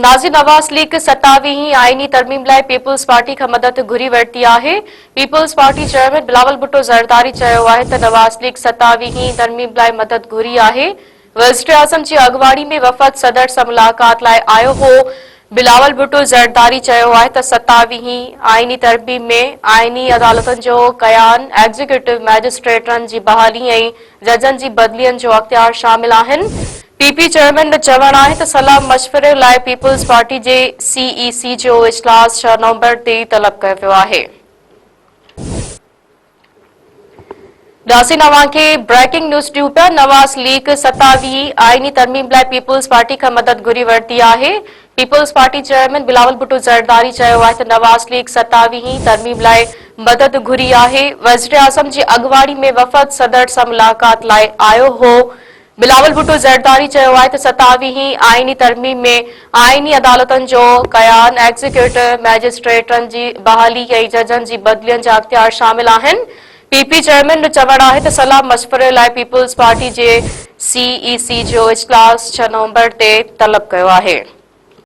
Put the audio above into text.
Nazi नवाज़ league 27 आईनी तरमीम लाइ पीपल्स पार्टी खां मदद घुरी वरिती आहे। Peoples Party chairman Bilawal Bhutto Zardari चयो आहे त नवाज़ लीग 27 तरमीम लाइ मदद घुरी आहे। वज़ीर आज़म जी अॻुवाणी में वफ़द सदर सां मुलाक़ात लाइ आयो हो। बिलावल भुट्टो ज़रदारी चयो आहे त 27 आईनी तरमीम में आईनी अदालतुनि जो क़याम, एग्ज़ीक्यूटिव मैजिस्ट्रेटनि जी बहाली ऐं जजनि जी बदिलियनि जो अख़्तियार शामिल आहिनि। पीपी चेयरमैन जो चवणु आहे त सलाह मशवरे लाइ पीपल्स पार्टी जे सीईसी जो इजलास 6 नवंबर ते तलब कयो वियो आहे। खे ब्रेकिंग न्यूज़ ॾियूं पिया। नवाज़ लीग 27 आईनी तरमीम लाइ पीपल्स पार्टी खां मदद घुरी वरिती आहे। Peoples Party chairman Bilawal Bhutto Zardari चयो आहे त नवाज़ लीग 27 तरमीम लाइ मदद घुरी आहे। वज़ीर आज़म जी अॻुवाणी में वफ़द सदर सां मुलाक़ात लाइ आयो हो। बिलावल भुट्टो ज़रदारी चयो आहे त 27 आईनी तरमीम में आईनी अदालतुनि जो क़याम, एग्ज़ीक्यूटिव मैजिस्ट्रेटनि जी बहाली ऐं जजनि जी बदिलियनि जा अख़्तियार शामिल आहिनि। पीपी चेयरमैन जो चवणु आहे त सलाह मशवरे लाइ पीपल्स पार्टी जे सीईसी जो इजलास 6 नवंबर ते तलब कयो आहे।